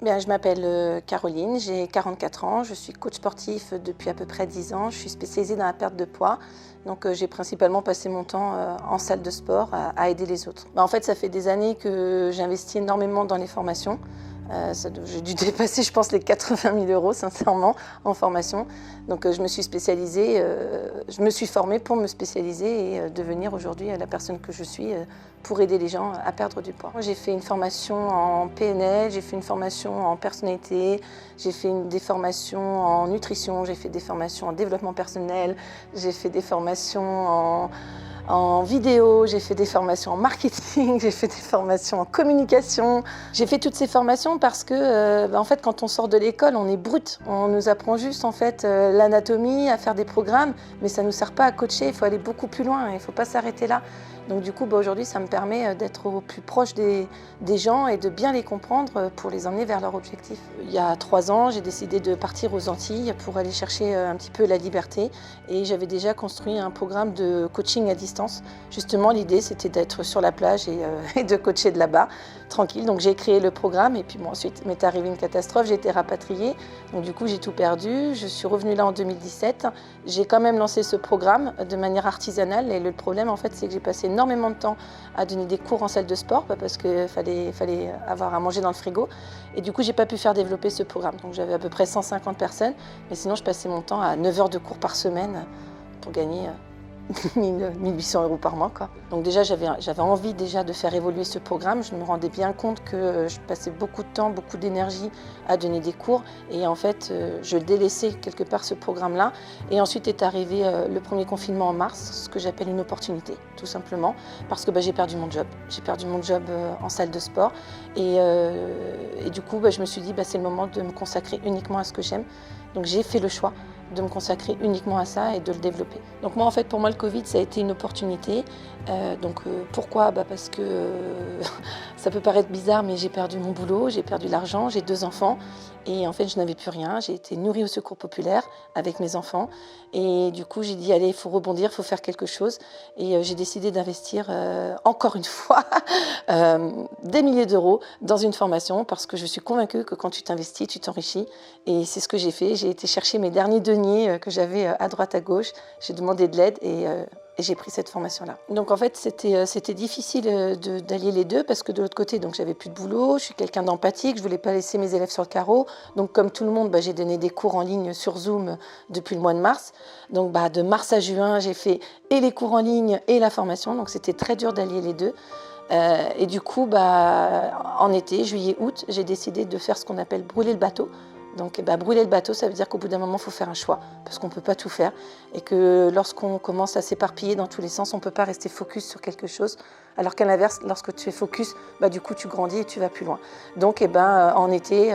Bien, je m'appelle Caroline, j'ai 44 ans, je suis coach sportif depuis à peu près 10 ans. Je suis spécialisée dans la perte de poids. Donc j'ai principalement passé mon temps en salle de sport à aider les autres. En fait, ça fait des années que j'investis énormément dans les formations. J'ai dû dépasser, je pense, les 80 000 € sincèrement en formation. Donc je me suis spécialisée, je me suis formée pour me spécialiser et devenir aujourd'hui la personne que je suis pour aider les gens à perdre du poids. J'ai fait une formation en PNL, j'ai fait une formation en personnalité, j'ai fait des formations en nutrition, j'ai fait des formations en développement personnel, j'ai fait des formations en vidéo, j'ai fait des formations en marketing, j'ai fait des formations en communication. J'ai fait toutes ces formations parce que, en fait, quand on sort de l'école, on est brut. On nous apprend juste, en fait, l'anatomie, à faire des programmes, mais ça ne nous sert pas à coacher. Il faut aller beaucoup plus loin, il ne faut pas s'arrêter là. Donc du coup, aujourd'hui, ça me permet d'être au plus proche des gens et de bien les comprendre pour les emmener vers leur objectif. Il y a 3 ans, j'ai décidé de partir aux Antilles pour aller chercher un petit peu la liberté et j'avais déjà construit un programme de coaching à distance. Justement, l'idée, c'était d'être sur la plage et de coacher de là-bas, tranquille. Donc j'ai créé le programme et puis bon, ensuite m'est arrivée une catastrophe, j'ai été rapatriée. Donc du coup, j'ai tout perdu. Je suis revenue là en 2017. J'ai quand même lancé ce programme de manière artisanale et le problème, en fait, c'est que j'ai passé énormément de temps à donner des cours en salle de sport parce qu'il fallait avoir à manger dans le frigo. Et du coup, j'ai pas pu faire développer ce programme. Donc j'avais à peu près 150 personnes, mais sinon, je passais mon temps à 9 heures de cours par semaine pour gagner 1800 € par mois, quoi. Donc déjà, j'avais envie déjà de faire évoluer ce programme. Je me rendais bien compte que je passais beaucoup de temps, beaucoup d'énergie à donner des cours. Et en fait, je délaissais quelque part ce programme-là. Et ensuite est arrivé le premier confinement en mars, ce que j'appelle une opportunité, tout simplement. Parce que j'ai perdu mon job. J'ai perdu mon job en salle de sport. Et du coup, je me suis dit, c'est le moment de me consacrer uniquement à ce que j'aime. Donc j'ai fait le choix de me consacrer uniquement à ça et de le développer. Donc moi, en fait, pour moi, le Covid, ça a été une opportunité. Pourquoi ? Parce que ça peut paraître bizarre, mais j'ai perdu mon boulot, j'ai perdu l'argent, j'ai 2 enfants. Et en fait, je n'avais plus rien. J'ai été nourrie au Secours populaire avec mes enfants. Et du coup, j'ai dit, allez, il faut rebondir, il faut faire quelque chose. Et j'ai décidé d'investir, encore une fois, des milliers d'euros dans une formation parce que je suis convaincue que quand tu t'investis, tu t'enrichis. Et c'est ce que j'ai fait. J'ai été chercher mes derniers deniers que j'avais à droite, à gauche. J'ai demandé de l'aide et j'ai pris cette formation-là. Donc en fait, c'était difficile d'allier les deux parce que de l'autre côté, donc j'avais plus de boulot, je suis quelqu'un d'empathique, je voulais pas laisser mes élèves sur le carreau. Donc comme tout le monde, j'ai donné des cours en ligne sur Zoom depuis le mois de mars. Donc de mars à juin, j'ai fait et les cours en ligne et la formation. Donc c'était très dur d'allier les deux. Et du coup, en été, juillet, août, j'ai décidé de faire ce qu'on appelle brûler le bateau. Donc brûler le bateau, ça veut dire qu'au bout d'un moment, il faut faire un choix, parce qu'on ne peut pas tout faire. Et que lorsqu'on commence à s'éparpiller dans tous les sens, on ne peut pas rester focus sur quelque chose. Alors qu'à l'inverse, lorsque tu es focus, du coup, tu grandis et tu vas plus loin. Donc en été,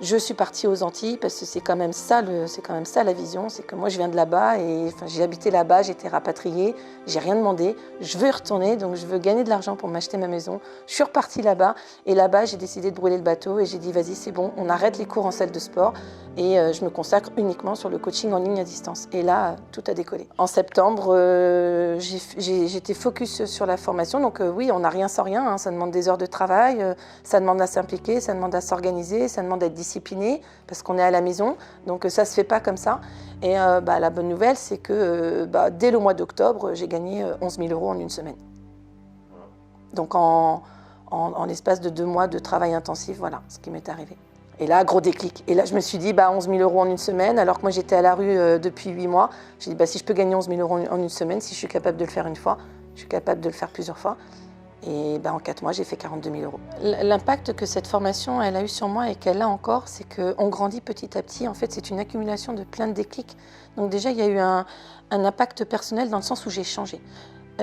je suis partie aux Antilles, parce que c'est quand même ça la vision. C'est que moi, je viens de là-bas, et j'ai habité là-bas, j'ai été rapatriée, j'ai rien demandé. Je veux y retourner, donc je veux gagner de l'argent pour m'acheter ma maison. Je suis repartie là-bas, et là-bas, j'ai décidé de brûler le bateau, et j'ai dit, vas-y, c'est bon, on arrête les cours en salle de sport, et je me consacre uniquement sur le coaching en ligne à distance. Et là, tout a décollé. En septembre, j'étais focus sur la formation. Donc oui, on n'a rien sans rien, hein. Ça demande des heures de travail, ça demande à s'impliquer, ça demande à s'organiser, ça demande à être discipliné, parce qu'on est à la maison. Donc ça ne se fait pas comme ça. Et la bonne nouvelle, c'est que dès le mois d'octobre, j'ai gagné 11 000 € en une semaine. Donc en l'espace de 2 mois de travail intensif, voilà ce qui m'est arrivé. Et là, gros déclic. Et là, je me suis dit, 11 000 € en une semaine, alors que moi, j'étais à la rue depuis 8 mois. J'ai dit, si je peux gagner 11 000 € en une semaine, si je suis capable de le faire une fois, je suis capable de le faire plusieurs fois. Et en 4 mois, j'ai fait 42 000 €. L'impact que cette formation elle a eu sur moi et qu'elle a encore, c'est qu'on grandit petit à petit. En fait, c'est une accumulation de plein de déclics. Donc déjà, il y a eu un impact personnel dans le sens où j'ai changé.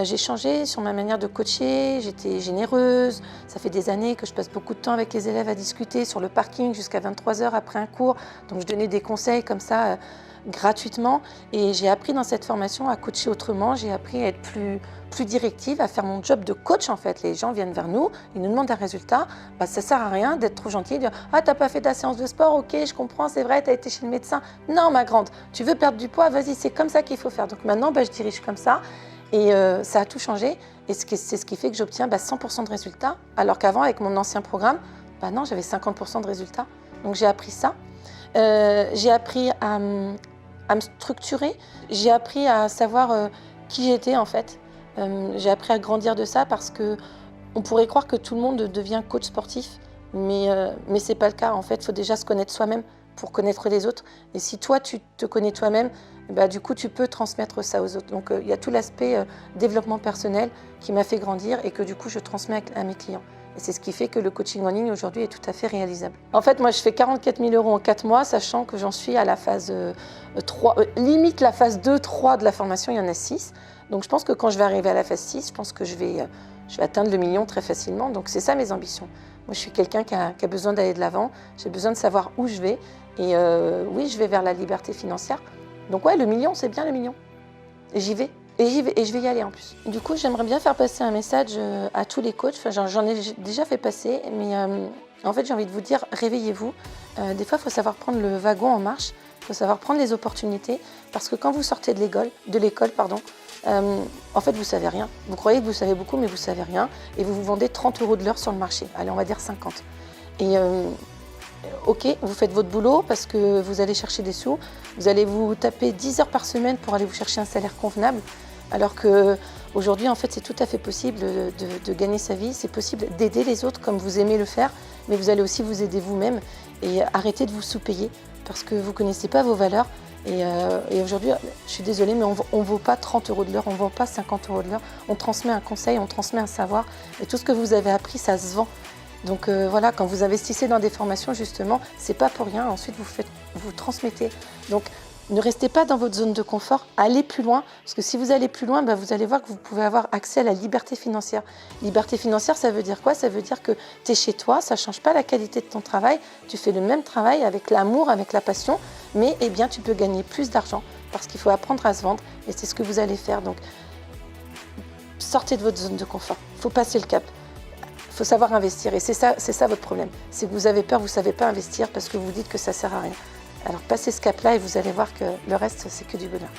J'ai changé sur ma manière de coacher, j'étais généreuse. Ça fait des années que je passe beaucoup de temps avec les élèves à discuter sur le parking jusqu'à 23 h après un cours. Donc je donnais des conseils comme ça gratuitement. Et j'ai appris dans cette formation à coacher autrement. J'ai appris à être plus directive, à faire mon job de coach en fait. Les gens viennent vers nous, ils nous demandent un résultat. Ça sert à rien d'être trop gentil, de dire « Ah, t'as pas fait ta séance de sport, ok, je comprends, c'est vrai, t'as été chez le médecin. » Non, ma grande, tu veux perdre du poids, vas-y, c'est comme ça qu'il faut faire. Donc maintenant, je dirige comme ça. Et ça a tout changé et c'est ce qui fait que j'obtiens 100% de résultats, alors qu'avant, avec mon ancien programme, Bah non, j'avais 50% de résultats. Donc j'ai appris ça. J'ai appris à me structurer. J'ai appris à savoir qui j'étais en fait. J'ai appris à grandir de ça parce que on pourrait croire que tout le monde devient coach sportif, mais c'est pas le cas. En fait, il faut déjà se connaître soi-même pour connaître les autres. Et si toi, tu te connais toi-même, bah, du coup, tu peux transmettre ça aux autres. Donc, il y a tout l'aspect développement personnel qui m'a fait grandir et que du coup, je transmets à mes clients. Et c'est ce qui fait que le coaching en ligne aujourd'hui est tout à fait réalisable. En fait, moi, je fais 44 000 € en 4 mois, sachant que j'en suis à la phase 3, limite la phase 2, 3 de la formation, il y en a 6. Donc, je pense que quand je vais arriver à la phase 6, je pense que je vais atteindre le million très facilement. Donc, c'est ça mes ambitions. Moi, je suis quelqu'un qui a besoin d'aller de l'avant. J'ai besoin de savoir où je vais. Et oui, je vais vers la liberté financière. Donc, ouais, le million, c'est bien le million. Et j'y vais. Et je vais y aller en plus. Du coup, j'aimerais bien faire passer un message à tous les coachs. Enfin, j'en ai déjà fait passer, mais en fait, j'ai envie de vous dire, réveillez-vous. Des fois, il faut savoir prendre le wagon en marche. Il faut savoir prendre les opportunités. Parce que quand vous sortez de l'école, en fait, vous savez rien. Vous croyez que vous savez beaucoup, mais vous savez rien. Et vous vous vendez 30 € de l'heure sur le marché. Allez, on va dire 50. Et ok, vous faites votre boulot parce que vous allez chercher des sous. Vous allez vous taper 10 heures par semaine pour aller vous chercher un salaire convenable. Alors qu'aujourd'hui, en fait, c'est tout à fait possible de gagner sa vie. C'est possible d'aider les autres comme vous aimez le faire. Mais vous allez aussi vous aider vous-même et arrêter de vous sous-payer parce que vous ne connaissez pas vos valeurs. Et aujourd'hui, je suis désolée, mais on ne vaut pas 30 € de l'heure, on ne vaut pas 50 € de l'heure. On transmet un conseil, on transmet un savoir. Et tout ce que vous avez appris, ça se vend. Donc voilà, quand vous investissez dans des formations, justement, c'est pas pour rien. Ensuite, vous transmettez. Donc, ne restez pas dans votre zone de confort, allez plus loin. Parce que si vous allez plus loin, vous allez voir que vous pouvez avoir accès à la liberté financière. Liberté financière, ça veut dire quoi? Ça veut dire que tu es chez toi, ça ne change pas la qualité de ton travail. Tu fais le même travail avec l'amour, avec la passion, mais eh bien, tu peux gagner plus d'argent parce qu'il faut apprendre à se vendre. Et c'est ce que vous allez faire. Donc, sortez de votre zone de confort. Il faut passer le cap. Il faut savoir investir et c'est ça votre problème. C'est que vous avez peur, vous ne savez pas investir parce que vous dites que ça ne sert à rien. Alors passez ce cap-là et vous allez voir que le reste, c'est que du bonheur.